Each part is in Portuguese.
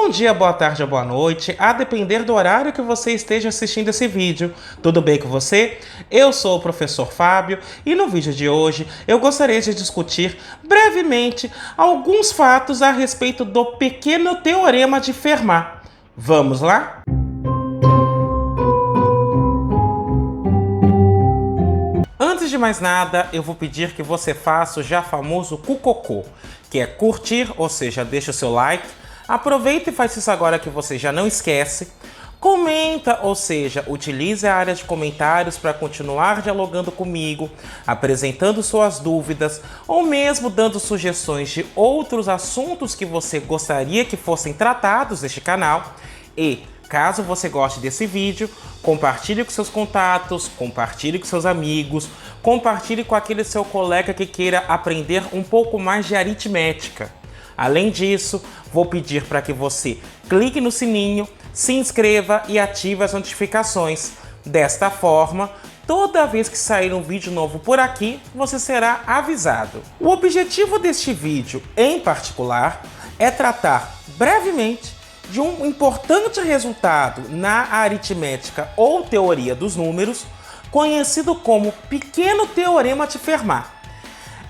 Bom dia, boa tarde ou boa noite, a depender do horário que você esteja assistindo esse vídeo. Tudo bem com você? Eu sou o professor Fábio e no vídeo de hoje eu gostaria de discutir brevemente alguns fatos a respeito do pequeno teorema de Fermat. Vamos lá? Antes de mais nada, eu vou pedir que você faça o já famoso cucocô, que é curtir, ou seja, deixa o seu like. Aproveita e faz isso agora que você já não esquece. Comenta, ou seja, utilize a área de comentários para continuar dialogando comigo, apresentando suas dúvidas ou mesmo dando sugestões de outros assuntos que você gostaria que fossem tratados neste canal. E, caso você goste desse vídeo, compartilhe com seus contatos, compartilhe com seus amigos, compartilhe com aquele seu colega que queira aprender um pouco mais de aritmética. Além disso, vou pedir para que você clique no sininho, se inscreva e ative as notificações. Desta forma, toda vez que sair um vídeo novo por aqui, você será avisado. O objetivo deste vídeo, em particular, é tratar brevemente de um importante resultado na aritmética ou teoria dos números, conhecido como pequeno teorema de Fermat.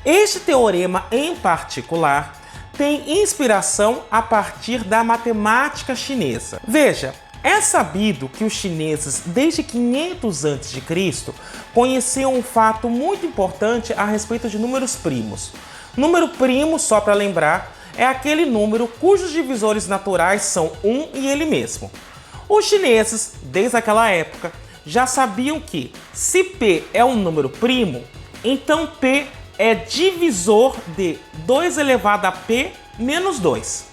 Este teorema, em particular, tem inspiração a partir da matemática chinesa. Veja, é sabido que os chineses, desde 500 a.C., conheciam um fato muito importante a respeito de números primos. Número primo, só para lembrar, é aquele número cujos divisores naturais são 1 e ele mesmo. Os chineses, desde aquela época, já sabiam que, se P é um número primo, então P é divisor de 2 elevado a P menos 2.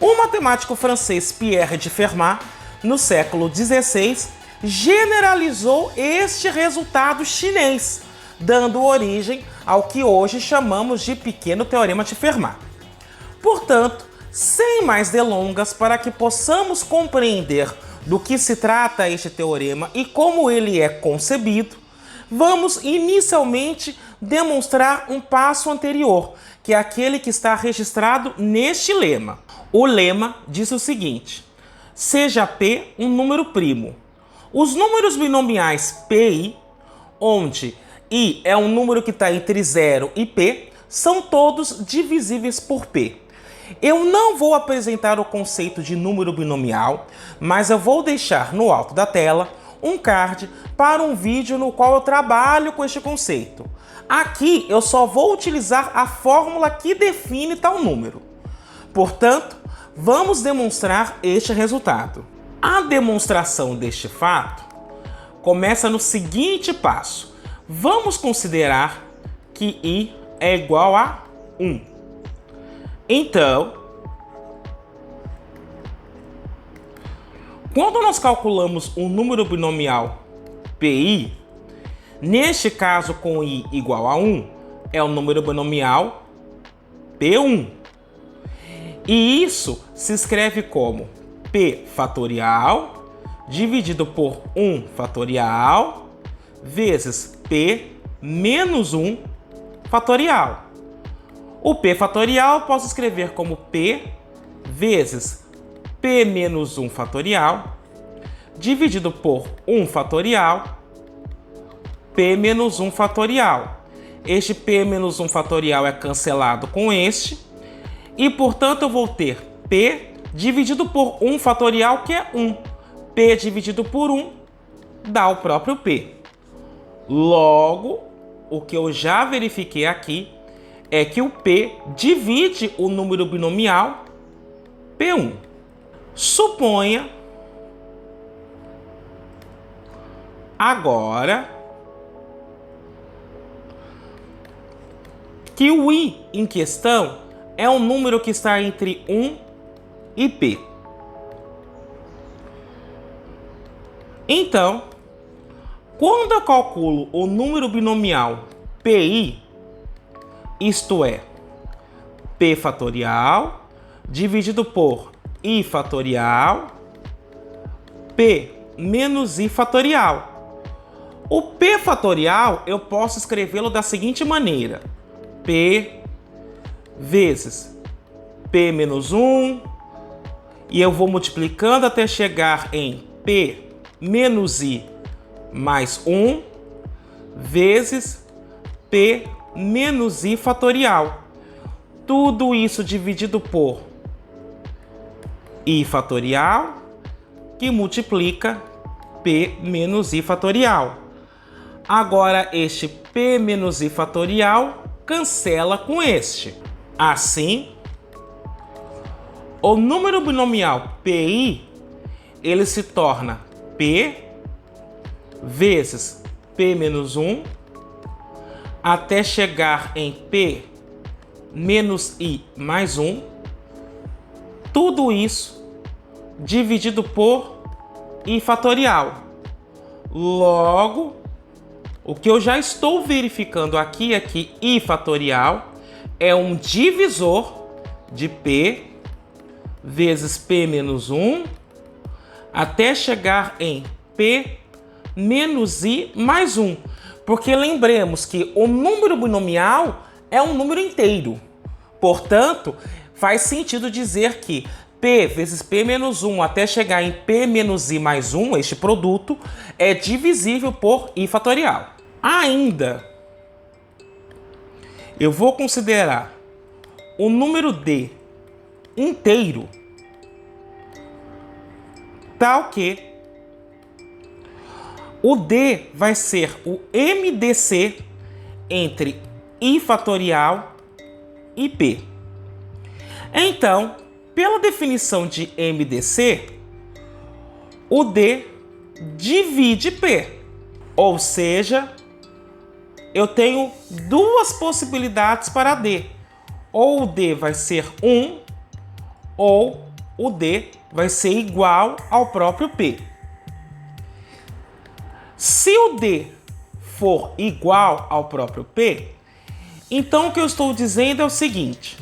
O matemático francês Pierre de Fermat, no século XVI, generalizou este resultado chinês, dando origem ao que hoje chamamos de pequeno teorema de Fermat. Portanto, sem mais delongas, para que possamos compreender do que se trata este teorema e como ele é concebido, vamos inicialmente demonstrar um passo anterior, que é aquele que está registrado neste lema. O lema diz o seguinte: seja P um número primo. Os números binomiais P e I, onde I é um número que está entre 0 e P, são todos divisíveis por P. Eu não vou apresentar o conceito de número binomial, mas eu vou deixar no alto da tela um card para um vídeo no qual eu trabalho com este conceito. Aqui eu só vou utilizar a fórmula que define tal número. Portanto, vamos demonstrar este resultado. A demonstração deste fato começa no seguinte passo. Vamos considerar que I é igual a 1. Então, quando nós calculamos um número binomial PI, neste caso com I igual a 1, é o número binomial P1. E isso se escreve como P fatorial dividido por 1 fatorial vezes P menos 1 fatorial. O P fatorial eu posso escrever como P vezes P menos 1 fatorial dividido por 1 fatorial P menos 1 fatorial. Este P menos 1 fatorial é cancelado com este e, portanto, eu vou ter P dividido por 1 fatorial, que é 1. P dividido por 1 dá o próprio P. Logo, o que eu já verifiquei aqui é que o P divide o número binomial P1. Suponha agora que o I em questão é um número que está entre 1 e P. Então, quando eu calculo o número binomial PI, isto é, P fatorial dividido por I fatorial, P menos I fatorial. O P fatorial eu posso escrevê-lo da seguinte maneira: P vezes P menos 1 E eu vou multiplicando até chegar em P menos I mais 1 vezes P menos I fatorial. Tudo isso dividido por I fatorial, que multiplica P menos I fatorial. Agora, este P menos I fatorial cancela com este. Assim, o número binomial PI, ele se torna P vezes P menos 1 até chegar em P menos I mais 1. Tudo isso dividido por I fatorial. Logo, o que eu já estou verificando aqui é que I fatorial é um divisor de P vezes P menos 1 até chegar em P menos I mais 1. Porque lembremos que o número binomial é um número inteiro. Portanto, faz sentido dizer que P vezes P menos 1 até chegar em P menos I mais 1, este produto, é divisível por I fatorial. Ainda, eu vou considerar o número D inteiro tal que o D vai ser o MDC entre I fatorial e P. Então, pela definição de MDC, o D divide P. Ou seja, eu tenho duas possibilidades para D. Ou o D vai ser 1, ou o D vai ser igual ao próprio P. Se o D for igual ao próprio P, então o que eu estou dizendo é o seguinte: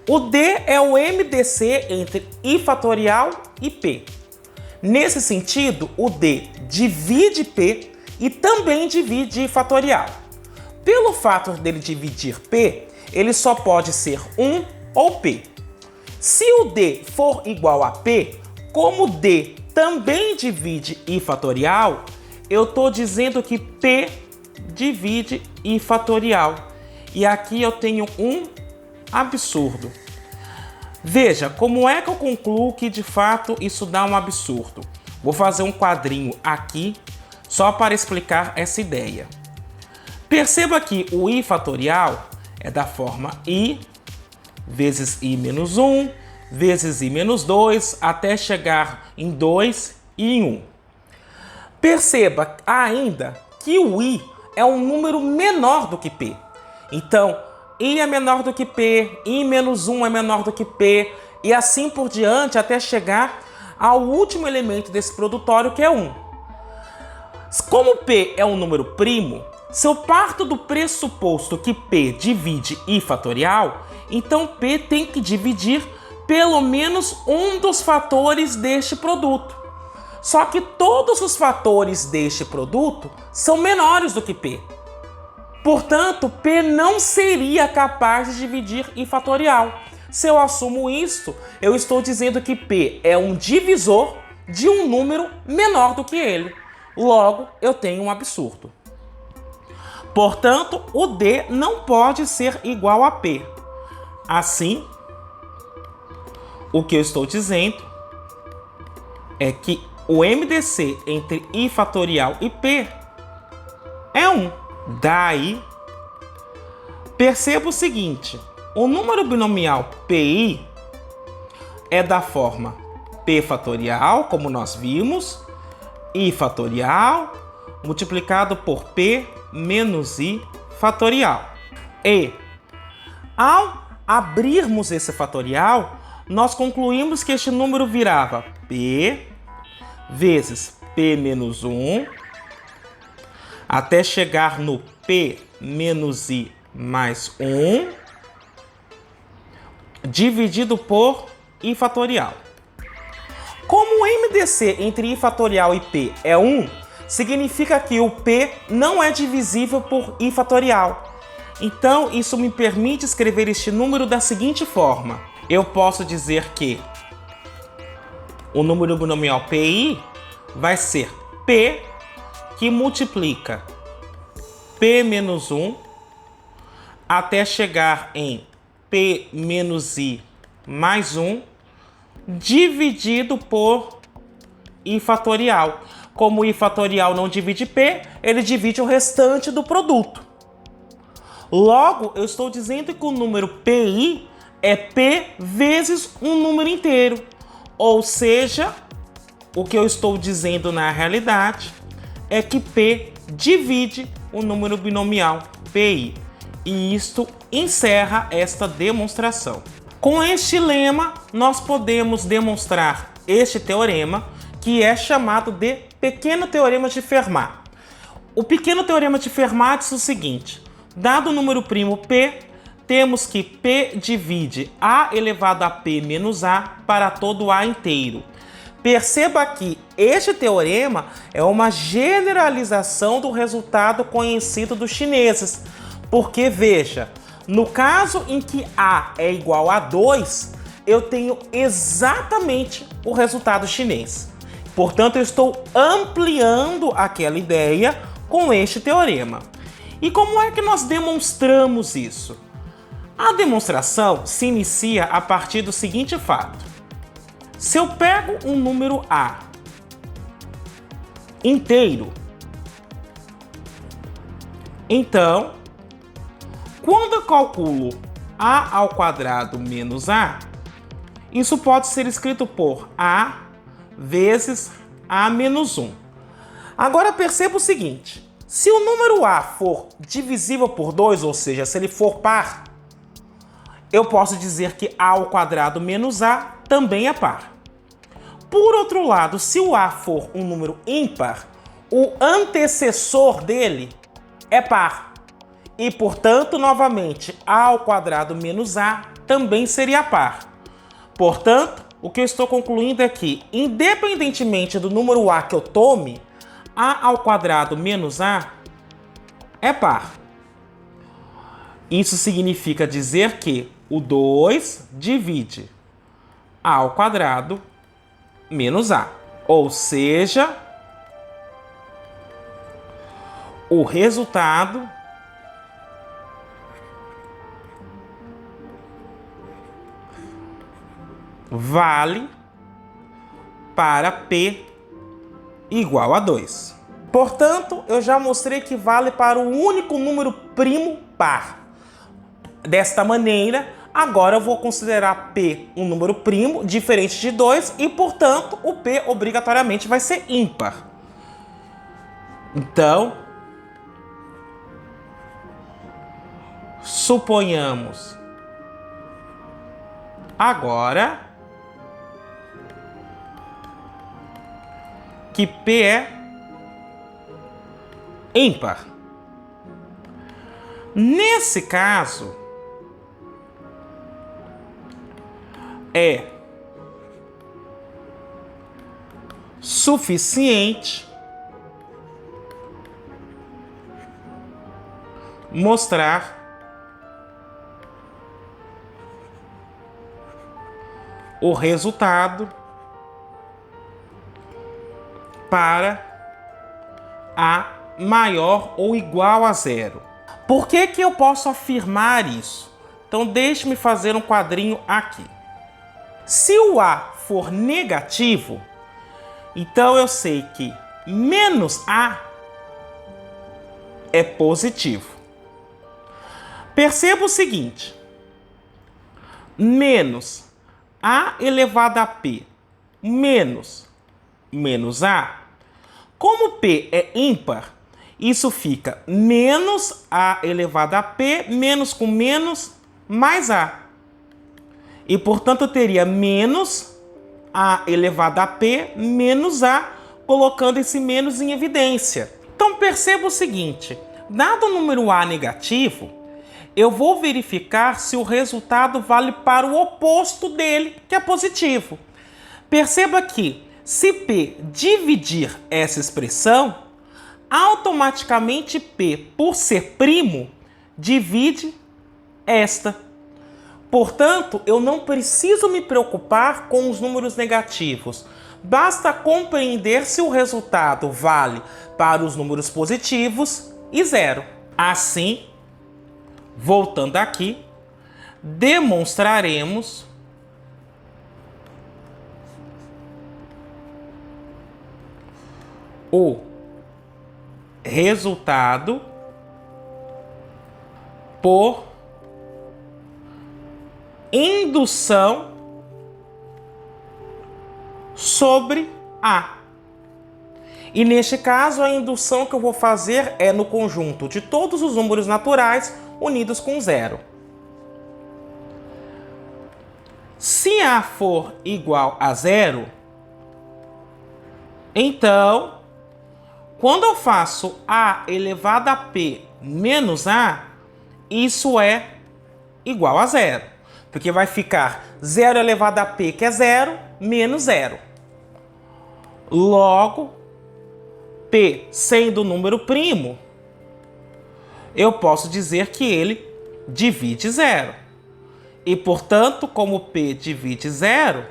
o D é o MDC entre I fatorial e P. Nesse sentido, o D divide P e também divide I fatorial. Pelo fato dele dividir P, ele só pode ser 1 ou P. Se o D for igual a P, como D também divide I fatorial, eu estou dizendo que P divide I fatorial. E aqui eu tenho um absurdo. Veja, como é que eu concluo que de fato isso dá um absurdo? Vou fazer um quadrinho aqui só para explicar essa ideia. Perceba que o I fatorial é da forma I vezes I menos 1 vezes I menos 2 até chegar em 2 e em 1. Perceba ainda que o I é um número menor do que P. Então, I é menor do que P, I menos 1 é menor do que P, e assim por diante até chegar ao último elemento desse produtório, que é 1. Como P é um número primo, se eu parto do pressuposto que P divide I fatorial, então P tem que dividir pelo menos um dos fatores deste produto. Só que todos os fatores deste produto são menores do que P. Portanto, P não seria capaz de dividir I fatorial. Se eu assumo isto, eu estou dizendo que P é um divisor de um número menor do que ele. Logo, eu tenho um absurdo. Portanto, o D não pode ser igual a P. Assim, o que eu estou dizendo é que o MDC entre I fatorial e P é 1. Daí, perceba o seguinte: o número binomial PI é da forma P fatorial, como nós vimos, I fatorial, multiplicado por P menos I fatorial. E, ao abrirmos esse fatorial, nós concluímos que este número virava P vezes P menos 1 até chegar no P menos I mais 1 dividido por I fatorial. Como o MDC entre I fatorial e P é 1, significa que o P não é divisível por I fatorial. Então, isso me permite escrever este número da seguinte forma. Eu posso dizer que o número binomial PI vai ser P que multiplica P menos 1 até chegar em P menos I mais 1 dividido por I fatorial. Como I fatorial não divide P, ele divide o restante do produto. Logo, eu estou dizendo que o número PI é P vezes um número inteiro. Ou seja, o que eu estou dizendo na realidade é que P divide o número binomial PI. E isto encerra esta demonstração. Com este lema, nós podemos demonstrar este teorema, que é chamado de pequeno teorema de Fermat. O pequeno teorema de Fermat diz o seguinte: dado o número primo P, temos que P divide A elevado a P menos A para todo A inteiro. Perceba que este teorema é uma generalização do resultado conhecido dos chineses. Porque, veja, no caso em que A é igual a 2, eu tenho exatamente o resultado chinês. Portanto, eu estou ampliando aquela ideia com este teorema. E como é que nós demonstramos isso? A demonstração se inicia a partir do seguinte fato. Se eu pego um número A inteiro, então, quando eu calculo A ao quadrado menos A, isso pode ser escrito por A vezes A menos 1. Agora perceba o seguinte: se o número A for divisível por 2, ou seja, se ele for par, eu posso dizer que A ao quadrado menos A também é par. Por outro lado, se o A for um número ímpar, o antecessor dele é par. E, portanto, novamente, A ao quadrado menos A também seria par. Portanto, o que eu estou concluindo é que, independentemente do número A que eu tome, A ao quadrado menos A é par. Isso significa dizer que o 2 divide A ao quadrado menos A. Ou seja, o resultado vale para P igual a 2. Portanto, eu já mostrei que vale para o único número primo par. Desta maneira, agora eu vou considerar P um número primo diferente de 2 e, portanto, o P obrigatoriamente vai ser ímpar. Então, suponhamos agora que P é ímpar. Nesse caso, é suficiente mostrar o resultado para A maior ou igual a 0. Por que que eu posso afirmar isso? Então deixe-me fazer um quadrinho aqui. Se o A for negativo, então eu sei que menos A é positivo. Perceba o seguinte: menos A elevado a P menos A, como P é ímpar, isso fica menos A elevado a P menos com menos mais A. E, portanto, eu teria menos A elevado a P menos A, colocando esse menos em evidência. Então, perceba o seguinte: dado o número A negativo, eu vou verificar se o resultado vale para o oposto dele, que é positivo. Perceba que, se P dividir essa expressão, automaticamente P, por ser primo, divide esta. Portanto, eu não preciso me preocupar com os números negativos. Basta compreender se o resultado vale para os números positivos e zero. Assim, voltando aqui, demonstraremos o resultado por indução sobre A. E neste caso, a indução que eu vou fazer é no conjunto de todos os números naturais unidos com zero. Se A for igual a zero, então, quando eu faço A elevado a P menos A, isso é igual a zero. Porque vai ficar 0 elevado a P, que é zero, menos zero. Logo, P sendo número primo, eu posso dizer que ele divide zero. E, portanto, como P divide zero,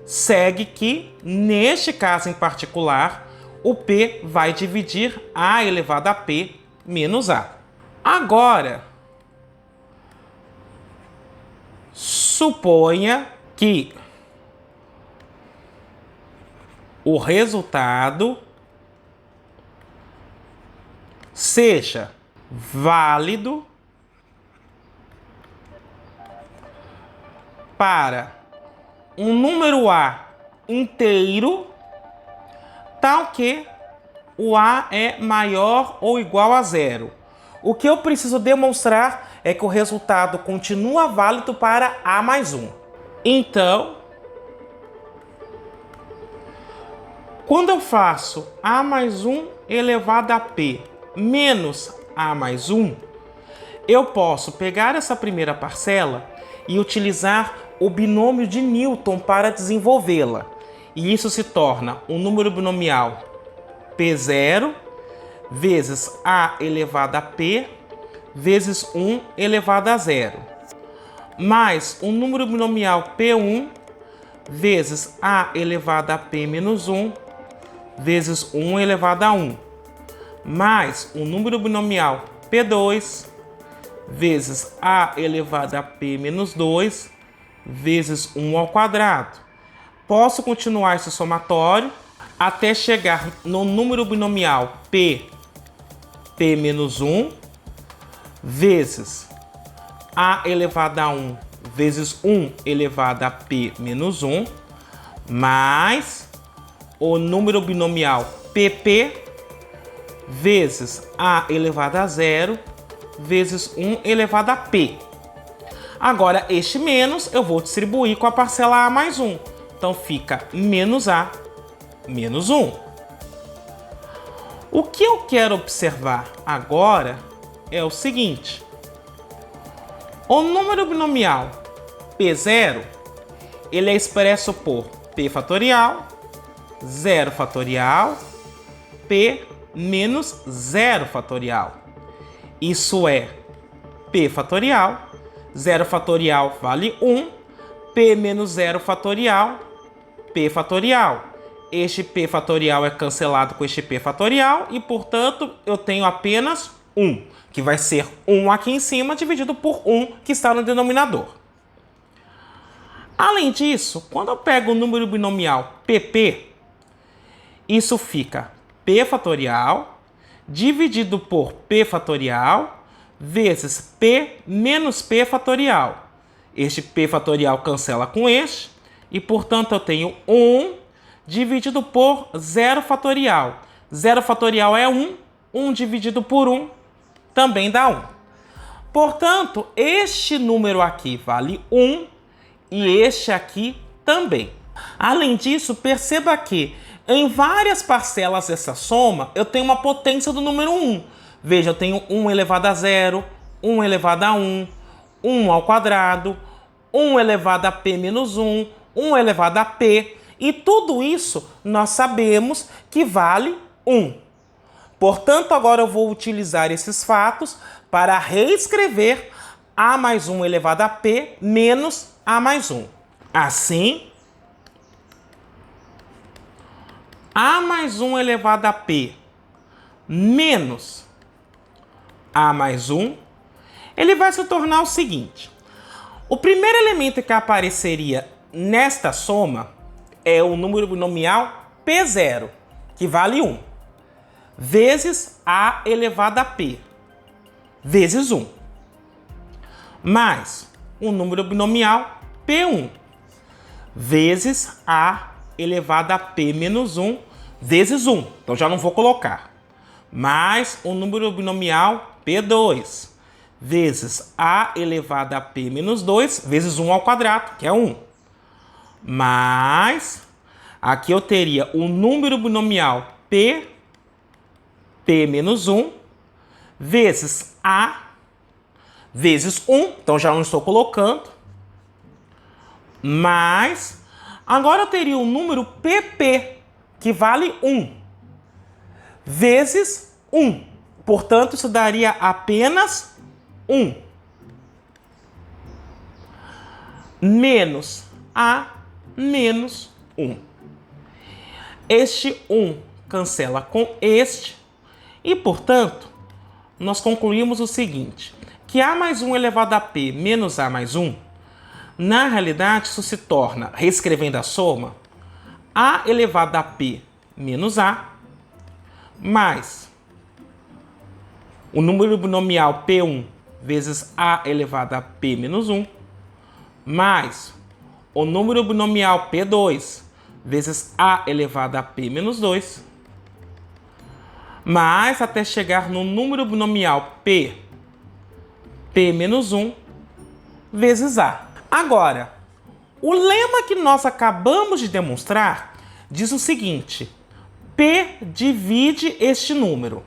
segue que, neste caso em particular, o P vai dividir A elevado a P menos A. Agora, suponha que o resultado seja válido para um número A inteiro, tal que o A é maior ou igual a zero. O que eu preciso demonstrar é que o resultado continua válido para A mais 1. Então, quando eu faço A mais 1 elevado a P menos A mais 1, eu posso pegar essa primeira parcela e utilizar o binômio de Newton para desenvolvê-la. E isso se torna um número binomial P0 vezes A elevado a P vezes 1 elevado a zero, mais um número binomial P1 vezes A elevado a P menos 1 vezes 1 elevado a 1, mais um número binomial P2 vezes A elevado a P menos 2 vezes 1 ao quadrado. Posso continuar esse somatório até chegar no número binomial P menos 1 vezes A elevado a 1 vezes 1 elevado a P menos 1, mais o número binomial PP vezes A elevado a 0 vezes 1 elevado a P. Agora, este menos eu vou distribuir com a parcela A mais 1. Então, fica menos A menos 1. O que eu quero observar agora é o seguinte. O número binomial P0, ele é expresso por P fatorial, 0 fatorial, P menos 0 fatorial. Isso é P fatorial, 0 fatorial vale 1, P menos 0 fatorial, P fatorial. Este P fatorial é cancelado com este P fatorial e, portanto, eu tenho apenas 1, que vai ser 1 aqui em cima dividido por 1 que está no denominador. Além disso, quando eu pego o número binomial PP, isso fica P fatorial dividido por P fatorial vezes P menos P fatorial. Este P fatorial cancela com este e, portanto, eu tenho 1 dividido por 0 fatorial. 0 fatorial é 1, 1 dividido por 1 também dá 1. Portanto, este número aqui vale 1 e este aqui também. Além disso, perceba que em várias parcelas dessa soma, eu tenho uma potência do número 1. Veja, eu tenho 1 elevado a 0, 1 elevado a 1, 1 ao quadrado, 1 elevado a P menos 1, 1 elevado a P. E tudo isso nós sabemos que vale 1. Portanto, agora eu vou utilizar esses fatos para reescrever A mais 1 elevado a P menos A mais 1. Assim, A mais 1 elevado a P menos A mais 1, ele vai se tornar o seguinte. O primeiro elemento que apareceria nesta soma é o número binomial P0, que vale 1, vezes A elevado a P, vezes 1, mais o número binomial P1, vezes A elevado a P menos 1, vezes 1, então já não vou colocar, mais o número binomial P2, vezes A elevado a P menos 2, vezes 1 ao quadrado, que é 1. Mais, aqui eu teria o número binomial P menos 1, vezes A, vezes 1, então já não estou colocando, mais, agora eu teria o número PP, que vale 1, vezes 1. Portanto, isso daria apenas 1. Menos A menos 1. Este 1 cancela com este e, portanto, nós concluímos o seguinte, que A mais 1 elevado a P menos A mais 1, na realidade, isso se torna, reescrevendo a soma, A elevado a P menos A, mais o número binomial P1 vezes A elevado a P menos 1, mais o número binomial P2 vezes A elevado a P menos 2, mais até chegar no número binomial P menos 1, vezes A. Agora, o lema que nós acabamos de demonstrar diz o seguinte, P divide este número,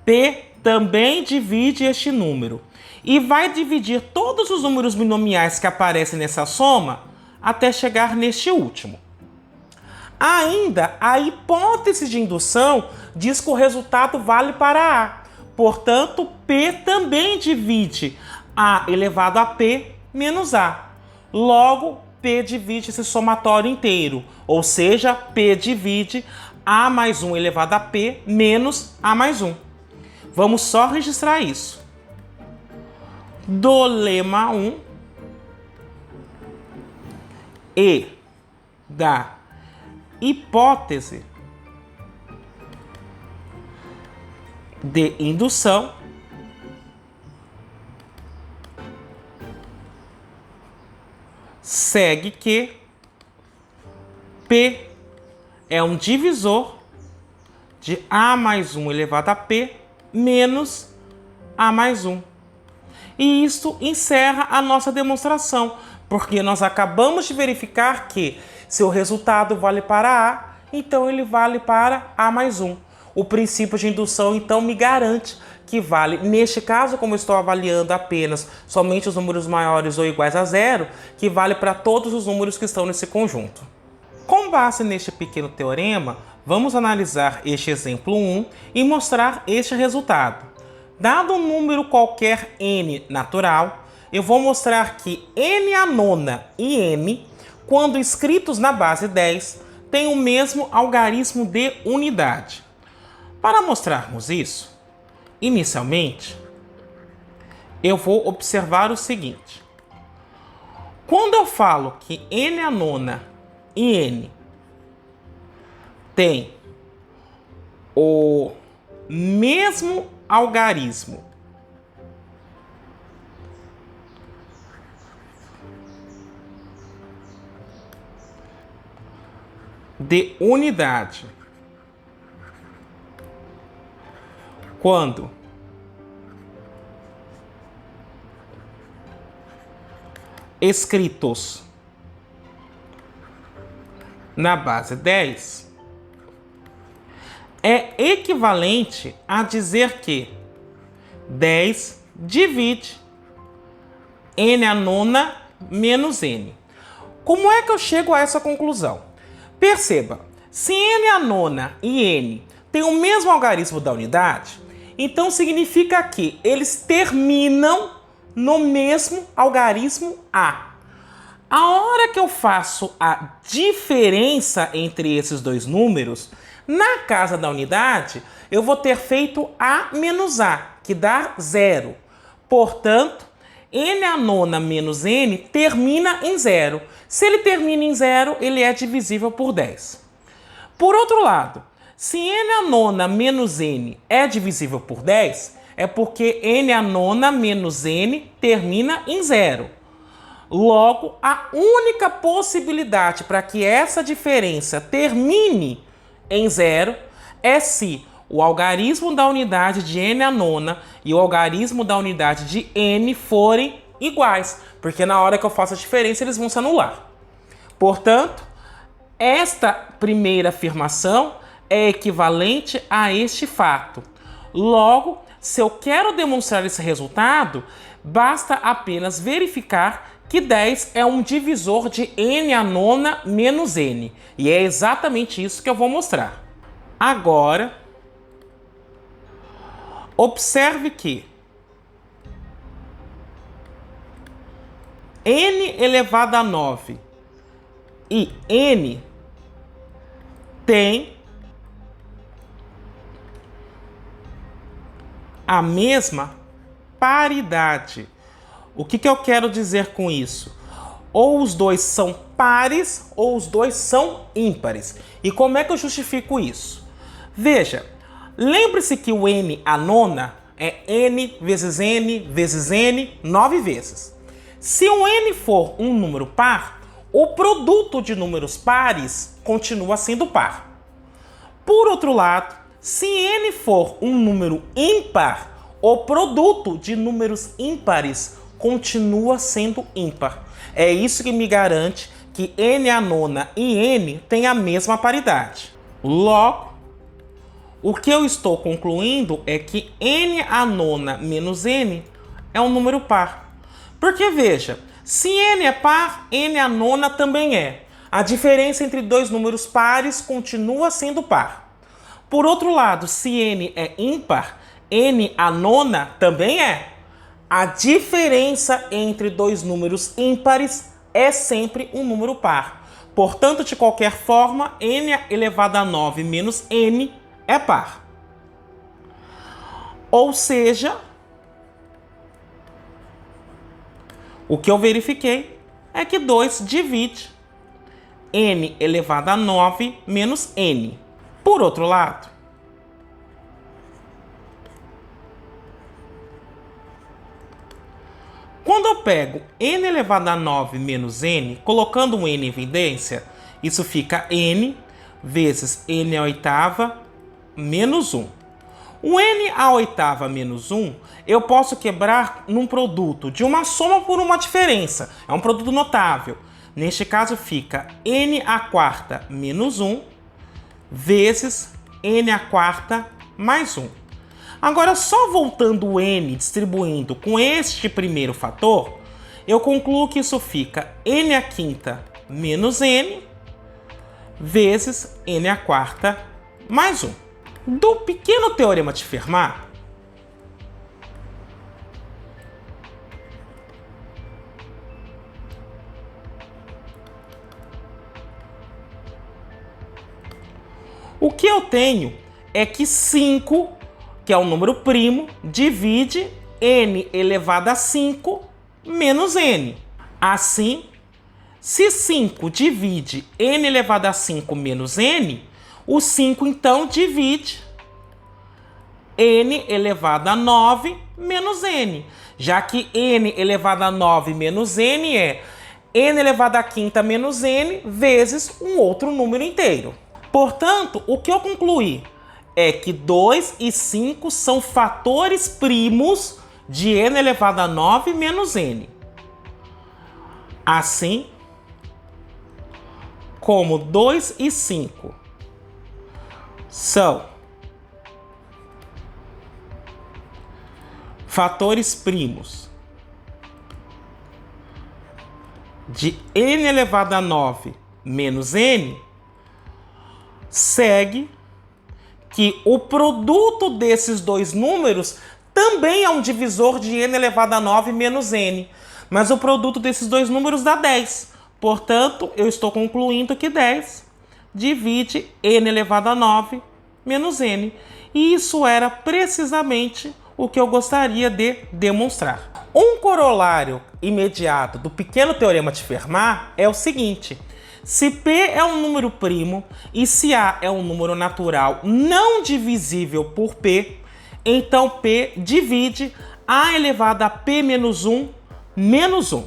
P também divide este número e vai dividir todos os números binomiais que aparecem nessa soma até chegar neste último. Ainda, a hipótese de indução diz que o resultado vale para A. Portanto, P também divide A elevado a P menos A. Logo, P divide esse somatório inteiro, ou seja, P divide A mais 1 elevado a P menos A mais 1. Vamos só registrar isso. Do lema 1 e da hipótese de indução segue que P é um divisor de A mais 1 elevado a P menos A mais 1. E isto encerra a nossa demonstração, porque nós acabamos de verificar que se o resultado vale para A, então ele vale para A mais 1. O princípio de indução, então, me garante que vale, neste caso, como eu estou avaliando apenas somente os números maiores ou iguais a 0, que vale para todos os números que estão nesse conjunto. Com base neste pequeno teorema, vamos analisar este exemplo 1 e mostrar este resultado. Dado um número qualquer n natural, eu vou mostrar que n a nona e n, quando escritos na base 10, têm o mesmo algarismo de unidade. Para mostrarmos isso, inicialmente, eu vou observar o seguinte. Quando eu falo que n a nona e n tem o mesmo algarismo de unidade quando escritos na base 10, é equivalente a dizer que 10 divide n a nona menos n. Como é que eu chego a essa conclusão? Perceba, se n a nona e n têm o mesmo algarismo da unidade, então significa que eles terminam no mesmo algarismo A. A hora que eu faço a diferença entre esses dois números, na casa da unidade, eu vou ter feito A menos A, que dá 0. Portanto, n à nona menos n termina em 0. Se ele termina em 0, ele é divisível por 10. Por outro lado, se n à nona menos n é divisível por 10, é porque n à nona menos n termina em 0. Logo, a única possibilidade para que essa diferença termine em 0 é se o algarismo da unidade de n à nona e o algarismo da unidade de n forem iguais, porque na hora que eu faço a diferença eles vão se anular. Portanto, esta primeira afirmação é equivalente a este fato. Logo, se eu quero demonstrar esse resultado, basta apenas verificar que 10 é um divisor de n à nona menos n. E é exatamente isso que eu vou mostrar. Agora, observe que n elevado a 9 e n tem a mesma paridade. O que eu quero dizer com isso? Ou os dois são pares ou os dois são ímpares. E como é que eu justifico isso? Veja, lembre-se que o n à nona é n vezes n, 9 vezes. Se o n for um número par, o produto de números pares continua sendo par. Por outro lado, se n for um número ímpar, o produto de números ímpares continua sendo ímpar. É isso que me garante que n à nona e n têm a mesma paridade. Logo, o que eu estou concluindo é que n à nona menos n é um número par. Porque veja, se n é par, n à nona também é. A diferença entre dois números pares continua sendo par. Por outro lado, se n é ímpar, n à nona também é. A diferença entre dois números ímpares é sempre um número par. Portanto, de qualquer forma, n elevado a 9 menos n é par. Ou seja, o que eu verifiquei é que 2 divide n elevado a 9 menos n. Por outro lado, quando eu pego n elevado a 9 menos n, colocando um n em evidência, isso fica n vezes n à oitava menos 1. O n à oitava menos 1, eu posso quebrar num produto de uma soma por uma diferença. É um produto notável. Neste caso fica n à quarta menos 1 vezes n à quarta mais 1. Agora, só voltando o n distribuindo com este primeiro fator, eu concluo que isso fica n à quinta menos n vezes n à quarta mais 1. Do pequeno teorema de Fermat, o que eu tenho é que 5, que é um número primo, divide n elevado a 5 menos n. Assim, se 5 divide n elevado a 5 menos n, o 5 então divide n elevado a 9 menos n, já que n elevado a 9 menos n é n elevado a quinta menos n vezes um outro número inteiro. Portanto, o que eu concluí é que 2 e 5 são fatores primos de n elevado a 9 menos n. Assim, como 2 e 5 são fatores primos de n elevado a 9 menos n, segue que o produto desses dois números também é um divisor de n elevado a 9 menos n. Mas o produto desses dois números dá 10. Portanto, eu estou concluindo que 10 divide n elevado a 9 menos n. E isso era precisamente o que eu gostaria de demonstrar. Um corolário imediato do pequeno teorema de Fermat é o seguinte: se P é um número primo e se A é um número natural não divisível por P, então P divide A elevado a P menos 1 menos 1.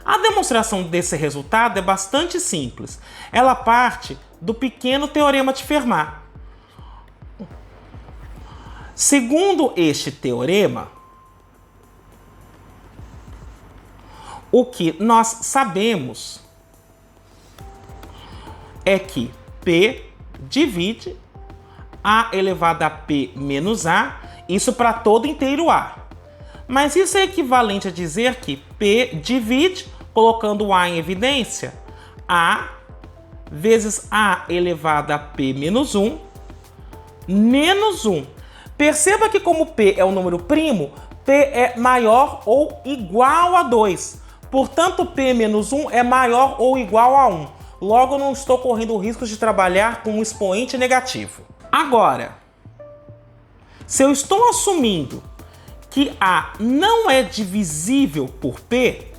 A demonstração desse resultado é bastante simples. Ela parte do pequeno teorema de Fermat. Segundo este teorema, o que nós sabemos é que P divide A elevado a P menos A, isso para todo inteiro A. Mas isso é equivalente a dizer que P divide, colocando o A em evidência, A vezes A elevado a P menos 1, menos 1. Perceba que como P é um número primo, P é maior ou igual a 2. Portanto, P menos 1 é maior ou igual a 1. Logo, não estou correndo o risco de trabalhar com um expoente negativo. Agora, se eu estou assumindo que A não é divisível por P,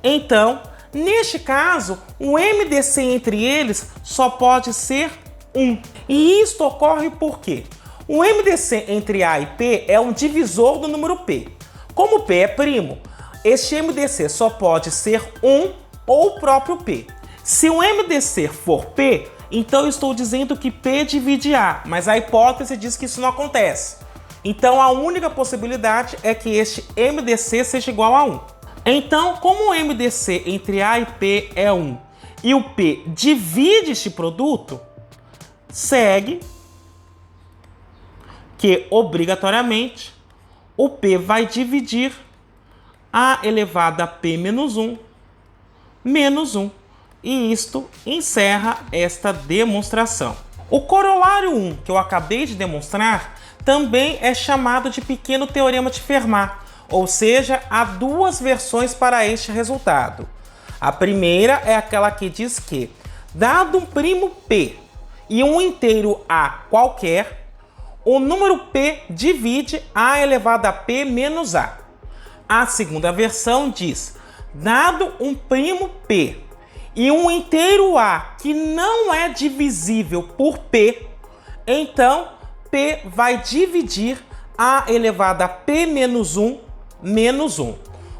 então, neste caso, o MDC entre eles só pode ser 1. E isto ocorre porque o MDC entre A e P é um divisor do número P. Como P é primo, este MDC só pode ser 1 ou o próprio P. Se o MDC for P, então eu estou dizendo que P divide A, mas a hipótese diz que isso não acontece. Então a única possibilidade é que este MDC seja igual a 1. Então, como o MDC entre A e P é 1 e o P divide este produto, segue que, obrigatoriamente, o P vai dividir A elevado a P menos 1 menos 1. E isto encerra esta demonstração. O corolário 1, que eu acabei de demonstrar, também é chamado de pequeno teorema de Fermat, ou seja, há duas versões para este resultado. A primeira é aquela que diz que, dado um primo P e um inteiro A qualquer, o número P divide A elevado a P menos A. A segunda versão diz, dado um primo P e um inteiro A que não é divisível por P, então P vai dividir A elevado a P menos 1 menos 1.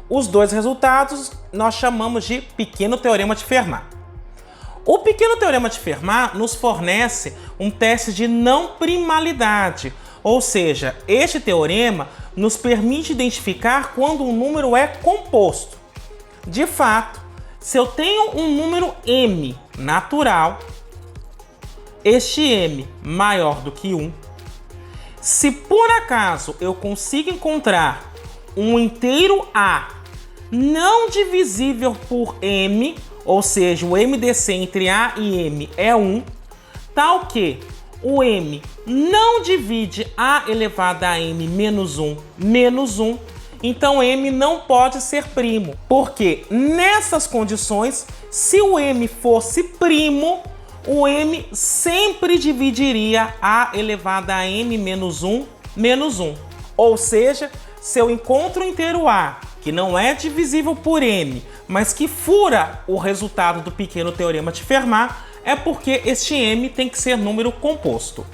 Os dois resultados nós chamamos de pequeno teorema de Fermat. O pequeno teorema de Fermat nos fornece um teste de não primalidade, ou seja, este teorema nos permite identificar quando um número é composto. De fato, se eu tenho um número m natural, este m maior do que 1, se por acaso eu consigo encontrar um inteiro A não divisível por m, ou seja, o MDC entre A e M é 1, tal que o M não divide A elevado a M menos 1 menos 1, então M não pode ser primo, porque nessas condições, se o M fosse primo, o M sempre dividiria A elevado a M menos 1 menos 1. Ou seja, se eu encontro um inteiro A que não é divisível por M, mas que fura o resultado do pequeno teorema de Fermat, é porque este M tem que ser número composto.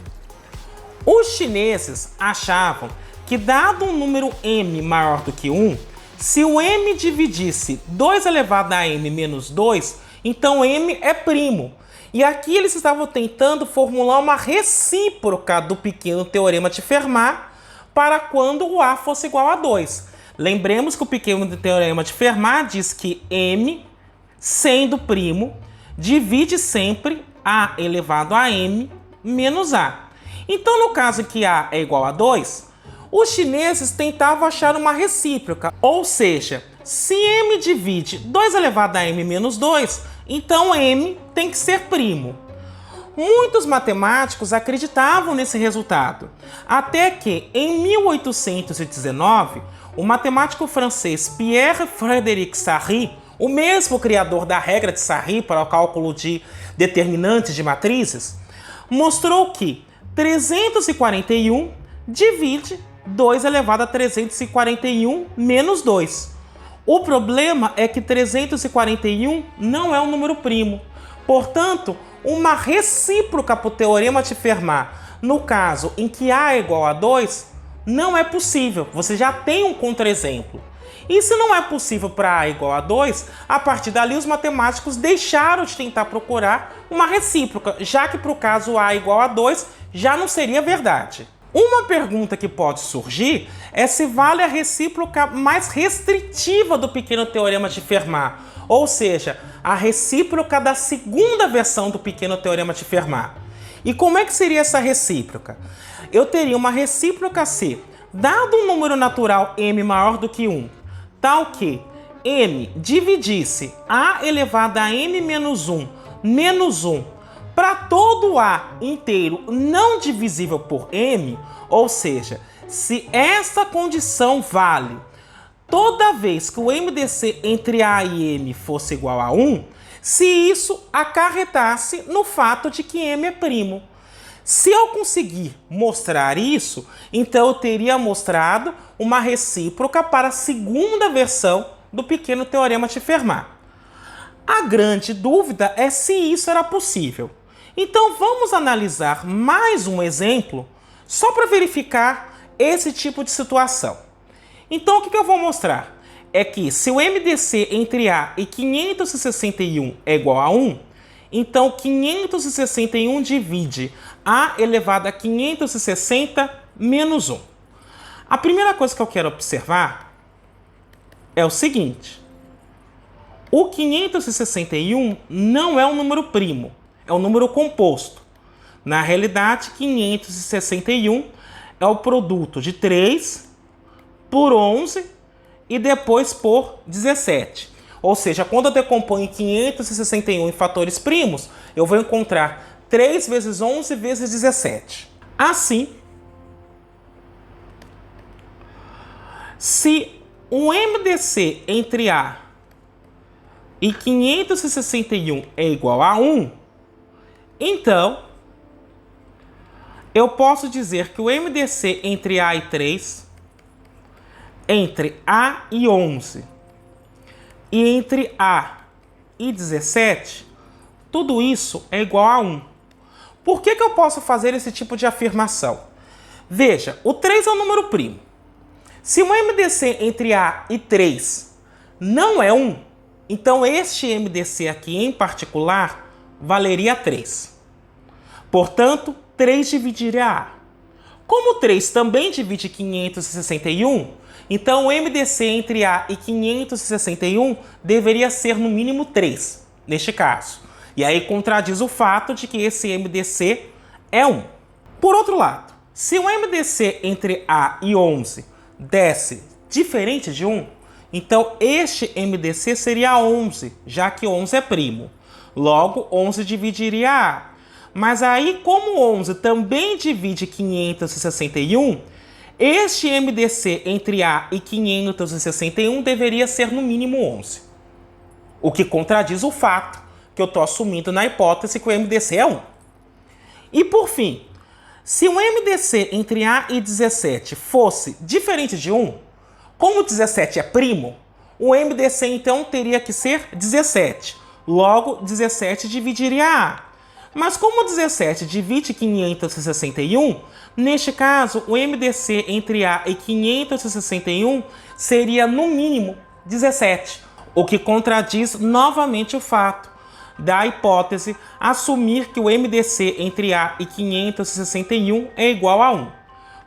Os chineses achavam que, dado um número M maior do que 1, se o M dividisse 2 elevado a M menos 2, então M é primo. E aqui eles estavam tentando formular uma recíproca do pequeno teorema de Fermat para quando o A fosse igual a 2. Lembremos que o pequeno teorema de Fermat diz que M, sendo primo, divide sempre A elevado a M menos A. Então, no caso que A é igual a 2, os chineses tentavam achar uma recíproca, ou seja, se M divide 2 elevado a M menos 2, então M tem que ser primo. Muitos matemáticos acreditavam nesse resultado, até que, em 1819, o matemático francês Pierre-Frédéric Sarry, o mesmo criador da regra de Sarry para o cálculo de determinantes de matrizes, mostrou que 341 divide 2 elevado a 341 menos 2. O problema é que 341 não é um número primo. Portanto, uma recíproca para o teorema de Fermat, no caso em que A é igual a 2, não é possível. Você já tem um contra-exemplo. E se não é possível para A igual a 2, a partir dali os matemáticos deixaram de tentar procurar uma recíproca, já que para o caso A igual a 2 já não seria verdade. Uma pergunta que pode surgir é se vale a recíproca mais restritiva do pequeno teorema de Fermat, ou seja, a recíproca da segunda versão do pequeno teorema de Fermat. E como é que seria essa recíproca? Eu teria uma recíproca se, dado um número natural m maior do que 1, tal que m dividisse a elevado a n menos 1 menos 1 para todo A inteiro não divisível por m, ou seja, se essa condição vale toda vez que o MDC entre A e M fosse igual a 1, se isso acarretasse no fato de que M é primo. Se eu conseguir mostrar isso, então eu teria mostrado uma recíproca para a segunda versão do pequeno teorema de Fermat. A grande dúvida é se isso era possível. Então vamos analisar mais um exemplo só para verificar esse tipo de situação. Então o que eu vou mostrar? É que se o MDC entre A e 561 é igual a 1, então 561 divide A elevado a 560 menos 1. A primeira coisa que eu quero observar é o seguinte: o 561 não é um número primo, é um número composto. Na realidade, 561 é o produto de 3 por 11 e depois por 17. Ou seja, quando eu decomponho 561 em fatores primos, eu vou encontrar 3 vezes 11 vezes 17. Assim, se o MDC entre A e 561 é igual a 1, então eu posso dizer que o MDC entre A e 3, entre A e 11 e entre A e 17, tudo isso é igual a 1. Por que eu posso fazer esse tipo de afirmação? Veja, o 3 é um número primo. Se o MDC entre A e 3 não é 1, então este MDC aqui em particular valeria 3. Portanto, 3 dividiria A. Como 3 também divide 561, então o MDC entre A e 561 deveria ser no mínimo 3, neste caso. E aí contradiz o fato de que esse MDC é 1. Por outro lado, se o MDC entre A e 11 desse diferente de 1, então este MDC seria 11, já que 11 é primo. Logo, 11 dividiria A. Mas aí, como 11 também divide 561, este MDC entre A e 561 deveria ser no mínimo 11. O que contradiz o fato que eu estou assumindo na hipótese que o MDC é 1. E por fim, se o MDC entre A e 17 fosse diferente de 1, como 17 é primo, o MDC então teria que ser 17. Logo, 17 dividiria A. Mas como 17 divide 561, neste caso, o MDC entre A e 561 seria, no mínimo, 17, o que contradiz novamente o fato da hipótese assumir que o MDC entre A e 561 é igual a 1.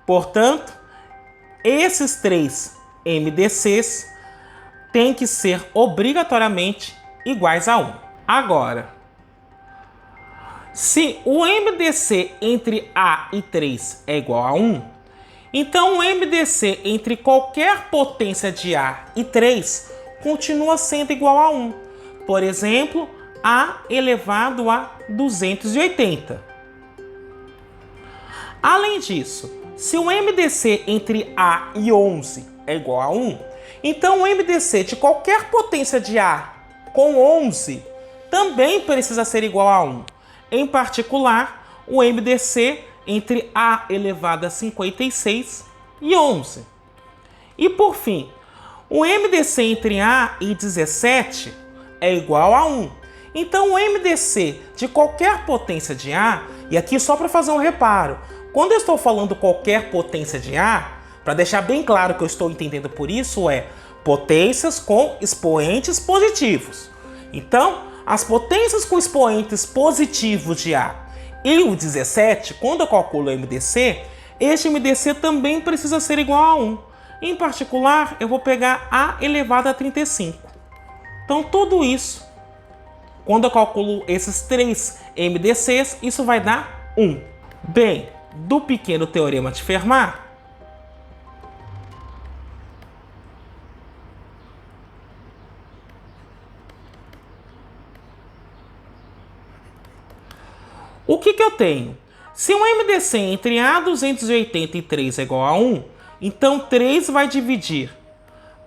Portanto, esses 3 MDCs têm que ser obrigatoriamente iguais a 1. Agora, se o MDC entre A e 3 é igual a 1, então o MDC entre qualquer potência de A e 3 continua sendo igual a 1. Por exemplo, A elevado a 280. Além disso, se o MDC entre A e 11 é igual a 1, então o MDC de qualquer potência de A com 11 também precisa ser igual a 1. Em particular, o MDC entre A elevado a 56 e 11. E por fim, o MDC entre A e 17 é igual a 1. Então o MDC de qualquer potência de A, e aqui só para fazer um reparo, quando eu estou falando qualquer potência de A, para deixar bem claro que eu estou entendendo por isso, é potências com expoentes positivos. Então, as potências com expoentes positivos de A e o 17, quando eu calculo o MDC, este MDC também precisa ser igual a 1. Em particular, eu vou pegar A elevado a 35. Então, tudo isso, quando eu calculo esses 3 MDCs, isso vai dar 1. Bem, do pequeno teorema de Fermat, o que eu tenho? Se o MDC entre A280 e 3 é igual a 1, então 3 vai dividir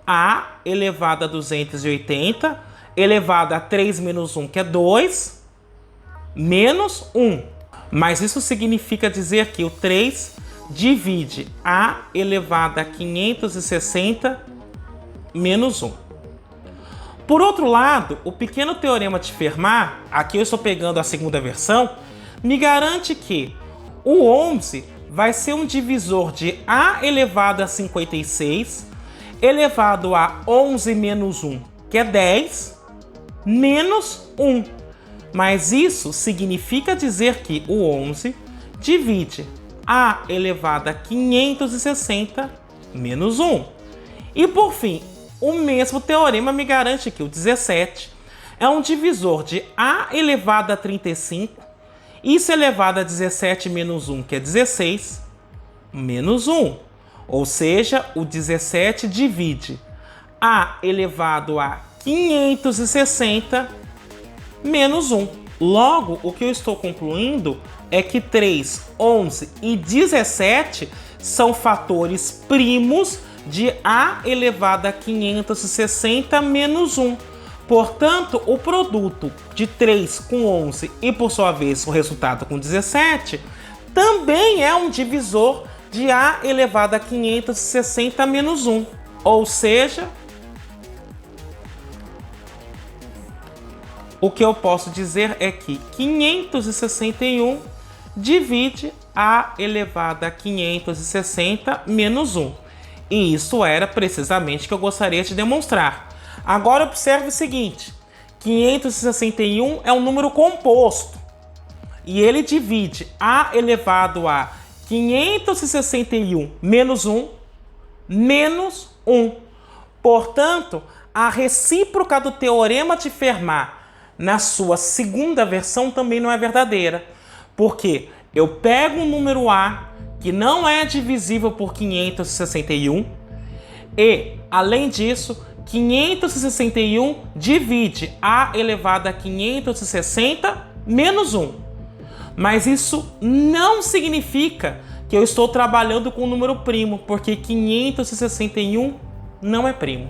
A elevado a 280 elevado a 3 menos 1, que é 2, menos 1. Mas isso significa dizer que o 3 divide A elevado a 560 menos 1. Por outro lado, o pequeno teorema de Fermat, aqui eu estou pegando a segunda versão, me garante que o 11 vai ser um divisor de A elevado a 56 elevado a 11 menos 1, que é 10, menos 1. Mas isso significa dizer que o 11 divide A elevado a 560 menos 1. E por fim, o mesmo teorema me garante que o 17 é um divisor de A elevado a 35, isso elevado a 17 menos 1, que é 16, menos 1. Ou seja, o 17 divide A elevado a 560 menos 1. Logo, o que eu estou concluindo é que 3, 11 e 17 são fatores primos de A elevado a 560 menos 1. Portanto, o produto de 3 com 11 e, por sua vez, o resultado com 17 também é um divisor de A elevado a 560 menos 1. Ou seja, o que eu posso dizer é que 561 divide A elevado a 560 menos 1. E isso era precisamente o que eu gostaria de demonstrar. Agora observe o seguinte, 561 é um número composto e ele divide A elevado a 561 menos 1 menos 1. Portanto, a recíproca do teorema de Fermat na sua segunda versão também não é verdadeira, porque eu pego um número A que não é divisível por 561 e, além disso, 561 divide A elevado a 560 menos 1. Mas isso não significa que eu estou trabalhando com um número primo, porque 561 não é primo.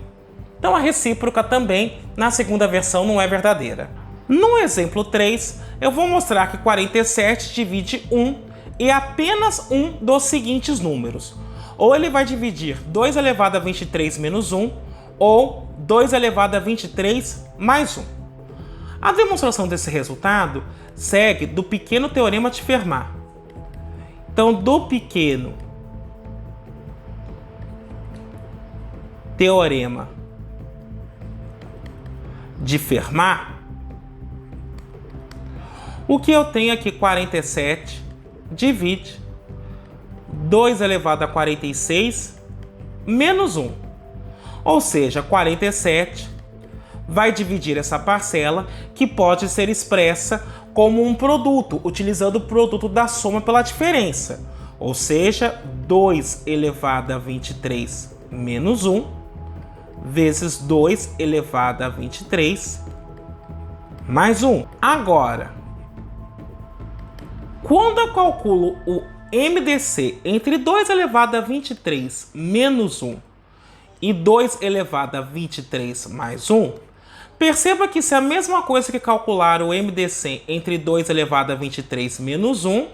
Então a recíproca também, na segunda versão, não é verdadeira. No exemplo 3, eu vou mostrar que 47 divide 1 e apenas um dos seguintes números. Ou ele vai dividir 2 elevado a 23 menos 1, ou 2 elevado a 23 mais 1. A demonstração desse resultado segue do pequeno teorema de Fermat. Então, do pequeno teorema de Fermat, o que eu tenho aqui, 47 divide 2 elevado a 46 menos 1. Ou seja, 47 vai dividir essa parcela, que pode ser expressa como um produto, utilizando o produto da soma pela diferença. Ou seja, 2 elevado a 23 menos 1 vezes 2 elevado a 23 mais 1. Agora, quando eu calculo o MDC entre 2 elevado a 23 menos 1 e 2 elevado a 23 mais 1, perceba que isso é a mesma coisa que calcular o MDC entre 2 elevado a 23 menos 1.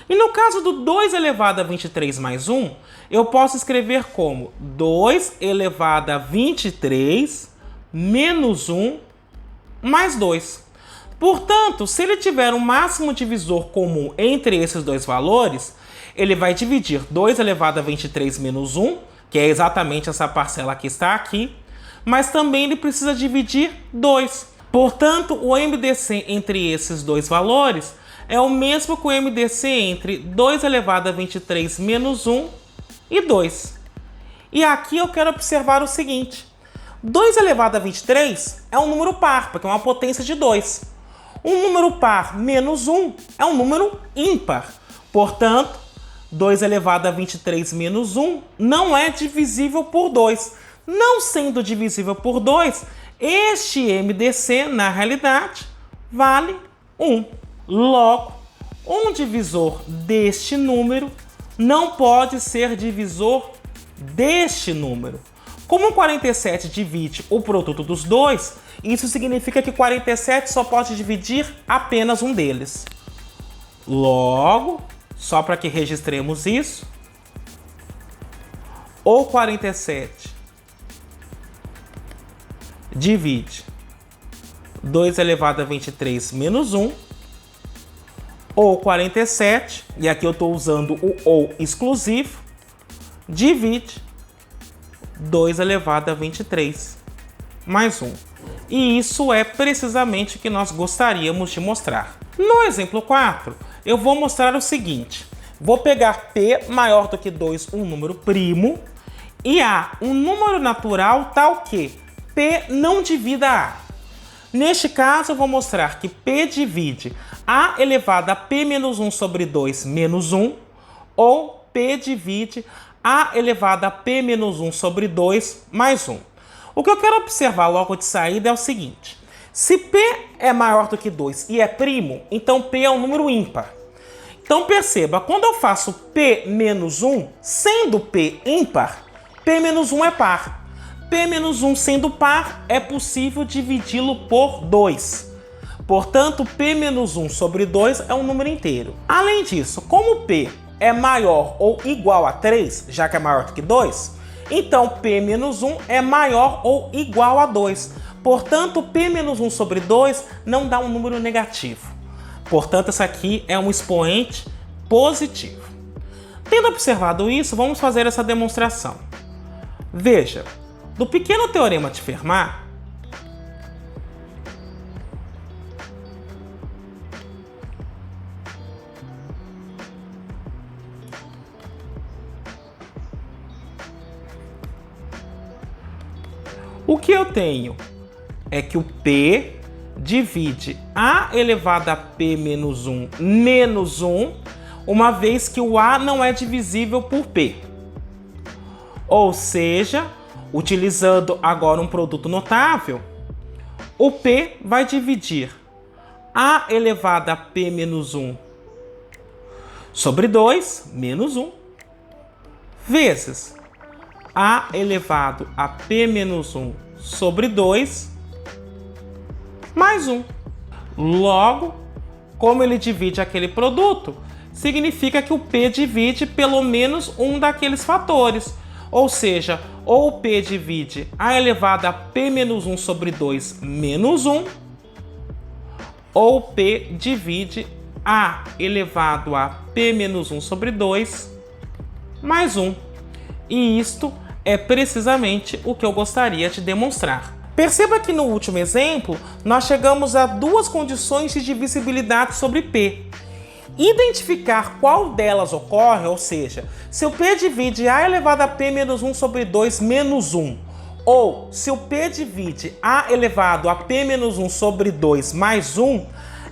E no caso do 2 elevado a 23 mais 1, eu posso escrever como 2 elevado a 23 menos 1 mais 2. Portanto, se ele tiver um máximo divisor comum entre esses dois valores, ele vai dividir 2 elevado a 23 menos 1, que é exatamente essa parcela que está aqui, mas também ele precisa dividir 2. Portanto, o MDC entre esses dois valores é o mesmo que o MDC entre 2 elevado a 23 menos 1 e 2. E aqui eu quero observar o seguinte. 2 elevado a 23 é um número par, porque é uma potência de 2. Um número par menos 1 é um número ímpar. Portanto, 2 elevado a 23 menos 1 não é divisível por 2. Não sendo divisível por 2, este MDC, na realidade, vale 1. Logo, um divisor deste número não pode ser divisor deste número. Como 47 divide o produto dos dois, isso significa que 47 só pode dividir apenas um deles. Logo, só para que registremos isso, ou 47 divide 2 elevado a 23 menos 1, ou 47, e aqui eu estou usando o ou exclusivo, divide 2 elevado a 23 mais 1. E isso é precisamente o que nós gostaríamos de mostrar. No exemplo 4, eu vou mostrar o seguinte. Vou pegar P maior do que 2, um número primo, e A, um número natural tal que P não divida A. Neste caso, eu vou mostrar que P divide A elevado a P menos 1 sobre 2 menos 1, ou P divide A elevado a P menos 1 sobre 2 mais 1. O que eu quero observar logo de saída é o seguinte. Se P é maior do que 2 e é primo, então P é um número ímpar. Então perceba, quando eu faço P menos 1, sendo P ímpar, P menos 1 é par. P menos 1 sendo par, é possível dividi-lo por 2. Portanto, P menos 1 sobre 2 é um número inteiro. Além disso, como P é maior ou igual a 3, já que é maior do que 2, então P menos 1 é maior ou igual a 2. Portanto, P menos 1 sobre 2 não dá um número negativo. Portanto, esse aqui é um expoente positivo. Tendo observado isso, vamos fazer essa demonstração. Veja, do pequeno teorema de Fermat, o que eu tenho é que o P divide A elevado a P menos 1 menos 1, uma vez que o A não é divisível por P. Ou seja, utilizando agora um produto notável, o P vai dividir A elevado a P menos 1 sobre 2 menos 1 vezes A elevado a P menos 1 sobre 2 mais 1. Logo, como ele divide aquele produto, significa que o P divide pelo menos um daqueles fatores. Ou seja, ou o P divide A elevado a P menos 1 sobre 2 menos 1, ou o P divide A elevado a P menos 1 sobre 2 mais 1. E isto é precisamente o que eu gostaria de demonstrar. Perceba que no último exemplo, nós chegamos a duas condições de divisibilidade sobre P. Identificar qual delas ocorre, ou seja, se o P divide A elevado a P menos 1 sobre 2 menos 1, ou se o P divide A elevado a P menos 1 sobre 2 mais 1,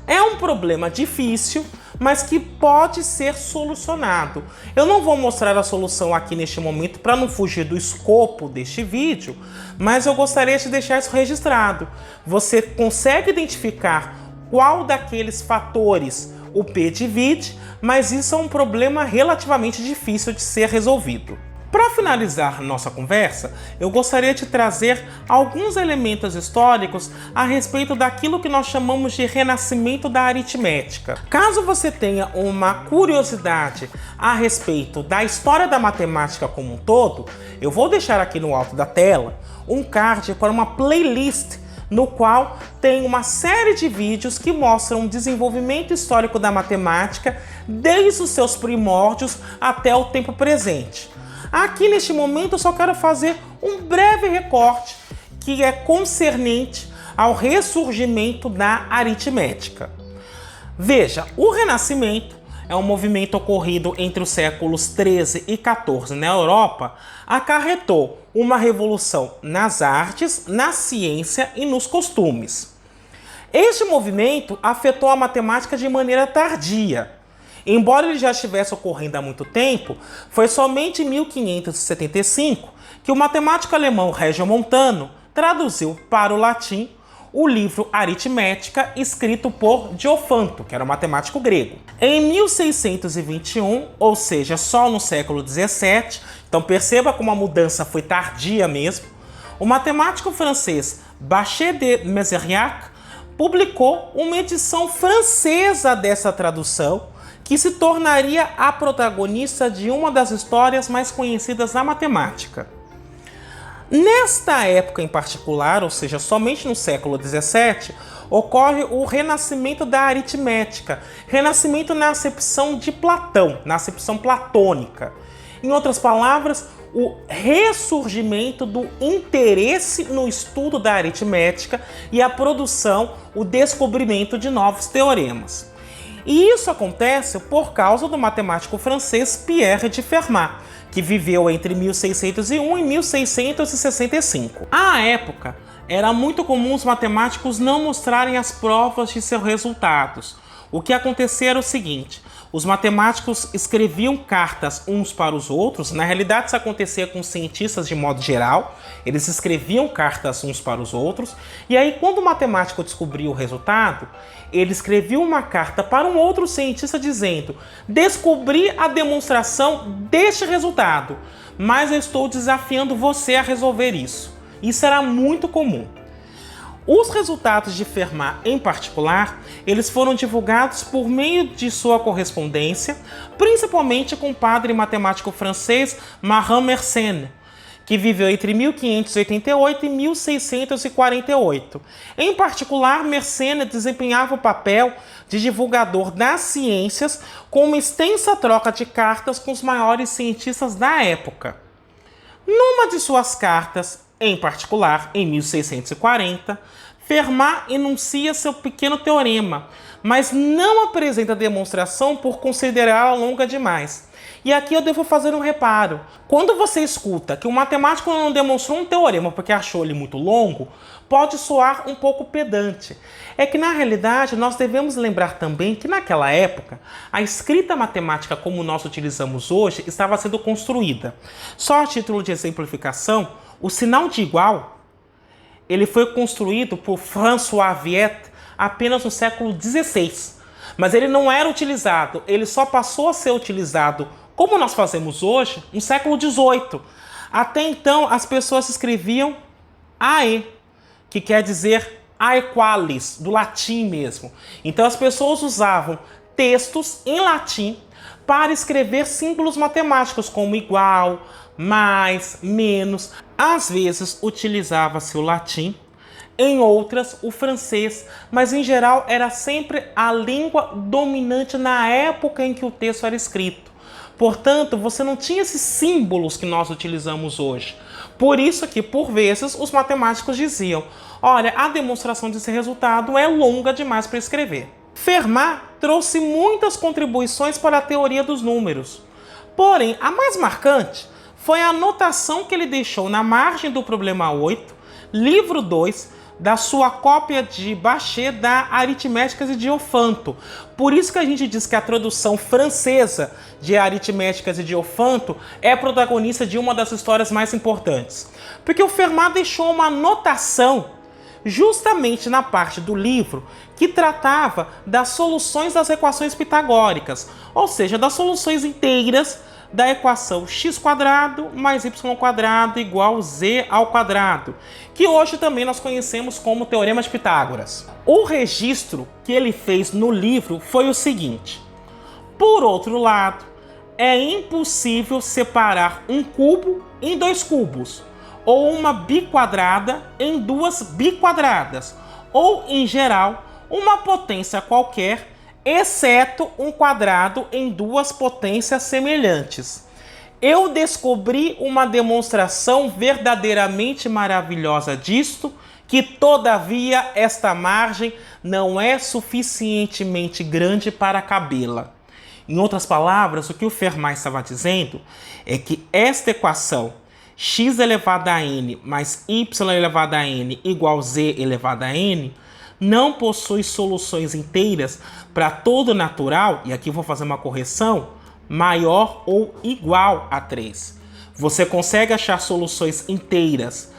é um problema difícil, mas que pode ser solucionado. Eu não vou mostrar a solução aqui neste momento para não fugir do escopo deste vídeo, mas eu gostaria de deixar isso registrado. Você consegue identificar qual daqueles fatores o P divide, mas isso é um problema relativamente difícil de ser resolvido. Para finalizar nossa conversa, eu gostaria de trazer alguns elementos históricos a respeito daquilo que nós chamamos de renascimento da aritmética. Caso você tenha uma curiosidade a respeito da história da matemática como um todo, eu vou deixar aqui no alto da tela um card para uma playlist no qual tem uma série de vídeos que mostram o desenvolvimento histórico da matemática desde os seus primórdios até o tempo presente. Aqui neste momento eu só quero fazer um breve recorte que é concernente ao ressurgimento da aritmética. Veja, o Renascimento é um movimento ocorrido entre os séculos 13 e 14 na Europa, acarretou uma revolução nas artes, na ciência e nos costumes. Este movimento afetou a matemática de maneira tardia. Embora ele já estivesse ocorrendo há muito tempo, foi somente em 1575 que o matemático alemão Regiomontano traduziu para o latim o livro Aritmética, escrito por Diofanto, que era um matemático grego. Em 1621, ou seja, só no século 17, então perceba como a mudança foi tardia mesmo, o matemático francês Bachet de Mézeriac publicou uma edição francesa dessa tradução, que se tornaria a protagonista de uma das histórias mais conhecidas da matemática. Nesta época em particular, ou seja, somente no século XVII, ocorre o renascimento da aritmética, renascimento na acepção de Platão, na acepção platônica. Em outras palavras, o ressurgimento do interesse no estudo da aritmética e a produção, o descobrimento de novos teoremas. E isso acontece por causa do matemático francês Pierre de Fermat, que viveu entre 1601 e 1665. À época, era muito comum os matemáticos não mostrarem as provas de seus resultados. O que acontecia era o seguinte: os matemáticos escreviam cartas uns para os outros. Na realidade, isso acontecia com os cientistas de modo geral. Eles escreviam cartas uns para os outros. E aí, quando o matemático descobria o resultado, ele escrevia uma carta para um outro cientista dizendo: descobri a demonstração deste resultado, mas eu estou desafiando você a resolver isso. Isso era muito comum. Os resultados de Fermat, em particular, eles foram divulgados por meio de sua correspondência, principalmente com o padre matemático francês Marin Mersenne, que viveu entre 1588 e 1648. Em particular, Mersenne desempenhava o papel de divulgador das ciências, com uma extensa troca de cartas com os maiores cientistas da época. Numa de suas cartas, em particular, em 1640, Fermat enuncia seu pequeno teorema, mas não apresenta demonstração por considerá-la longa demais. E aqui eu devo fazer um reparo. Quando você escuta que um matemático não demonstrou um teorema porque achou ele muito longo, pode soar um pouco pedante. É que, na realidade, nós devemos lembrar também que, naquela época, a escrita matemática como nós utilizamos hoje estava sendo construída. Só a título de exemplificação, o sinal de igual, ele foi construído por François Viète apenas no século XVI. Mas ele não era utilizado, ele só passou a ser utilizado, como nós fazemos hoje, no século XVIII. Até então, as pessoas escreviam AE, que quer dizer aequalis, do latim mesmo. Então as pessoas usavam textos em latim para escrever símbolos matemáticos, como igual, mais, menos. Às vezes utilizava-se o latim, em outras o francês, mas em geral era sempre a língua dominante na época em que o texto era escrito. Portanto, você não tinha esses símbolos que nós utilizamos hoje. Por isso que, por vezes, os matemáticos diziam: olha, a demonstração desse resultado é longa demais para escrever. Fermat trouxe muitas contribuições para a teoria dos números. Porém, a mais marcante foi a anotação que ele deixou na margem do problema 8, livro 2, da sua cópia de Bachet da Aritméticas de Diofanto. Por isso que a gente diz que a tradução francesa de Aritméticas de Diofanto é protagonista de uma das histórias mais importantes. Porque o Fermat deixou uma anotação justamente na parte do livro que tratava das soluções das equações pitagóricas, ou seja, das soluções inteiras da equação x² mais y² igual z ao quadrado, que hoje também nós conhecemos como Teorema de Pitágoras. O registro que ele fez no livro foi o seguinte: por outro lado, é impossível separar um cubo em dois cubos, ou uma biquadrada em duas biquadradas, ou, em geral, uma potência qualquer, exceto um quadrado em duas potências semelhantes. Eu descobri uma demonstração verdadeiramente maravilhosa disto, que, todavia, esta margem não é suficientemente grande para cabê-la. Em outras palavras, o que o Fermat estava dizendo é que esta equação x elevado a n mais y elevado a n igual z elevado a n não possui soluções inteiras para todo natural, e aqui vou fazer uma correção, maior ou igual a 3. Você consegue achar soluções inteiras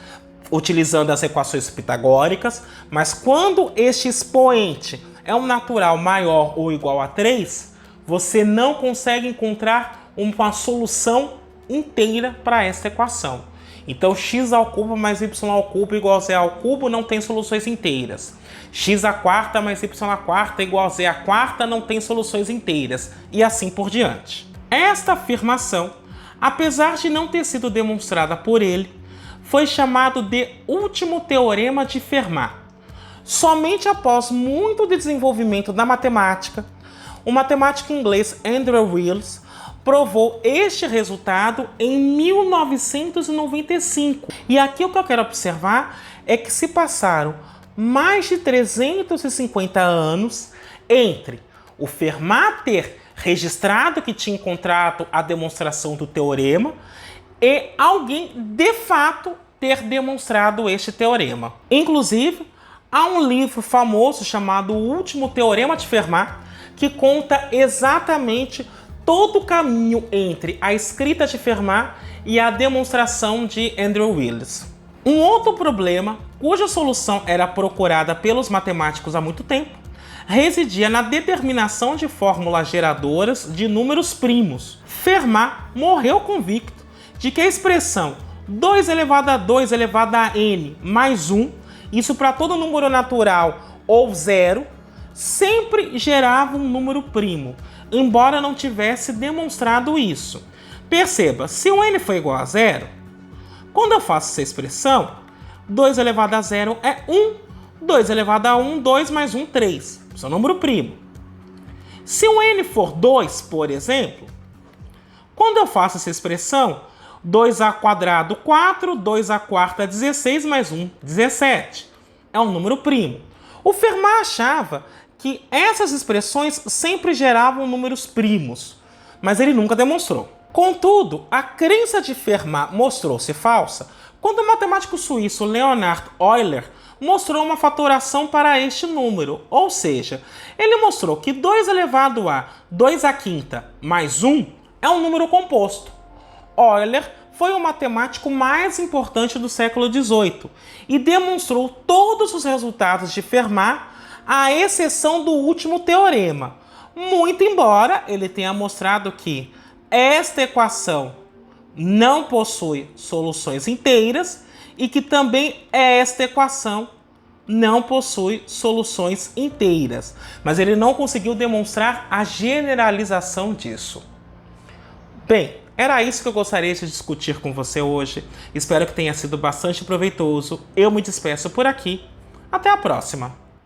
utilizando as equações pitagóricas, mas quando este expoente é um natural maior ou igual a 3, você não consegue encontrar uma solução inteira para esta equação. Então, x ao cubo mais y ao cubo igual a z ao cubo não tem soluções inteiras. X à quarta mais y à quarta igual a z à quarta não tem soluções inteiras. E assim por diante. Esta afirmação, apesar de não ter sido demonstrada por ele, foi chamado de último teorema de Fermat. Somente após muito desenvolvimento da matemática, o matemático inglês Andrew Wiles provou este resultado em 1995. E aqui o que eu quero observar é que se passaram mais de 350 anos entre o Fermat ter registrado que tinha encontrado a demonstração do teorema e alguém de fato ter demonstrado este teorema. Inclusive, há um livro famoso chamado O Último Teorema de Fermat que conta exatamente todo o caminho entre a escrita de Fermat e a demonstração de Andrew Wiles. Um outro problema, cuja solução era procurada pelos matemáticos há muito tempo, residia na determinação de fórmulas geradoras de números primos. Fermat morreu convicto de que a expressão 2 elevado a 2 elevado a n mais 1, isso para todo número natural ou zero, sempre gerava um número primo, embora não tivesse demonstrado isso. Perceba, se o n for igual a zero, quando eu faço essa expressão, 2 elevado a 0 é 1, 2 elevado a 1, 2 mais 1, 3. Isso é um número primo. Se o n for 2, por exemplo, quando eu faço essa expressão, 2a², 4, 2a² 16 mais 1, 17. É um número primo. O Fermat achava que essas expressões sempre geravam números primos, mas ele nunca demonstrou. Contudo, a crença de Fermat mostrou-se falsa quando o matemático suíço Leonhard Euler mostrou uma fatoração para este número, ou seja, ele mostrou que 2 elevado a 2⁵ mais 1 é um número composto. Euler foi o matemático mais importante do século XVIII e demonstrou todos os resultados de Fermat, à exceção do último teorema, muito embora ele tenha mostrado que esta equação não possui soluções inteiras e que também esta equação não possui soluções inteiras. Mas ele não conseguiu demonstrar a generalização disso. Bem, era isso que eu gostaria de discutir com você hoje. Espero que tenha sido bastante proveitoso. Eu me despeço por aqui. Até a próxima!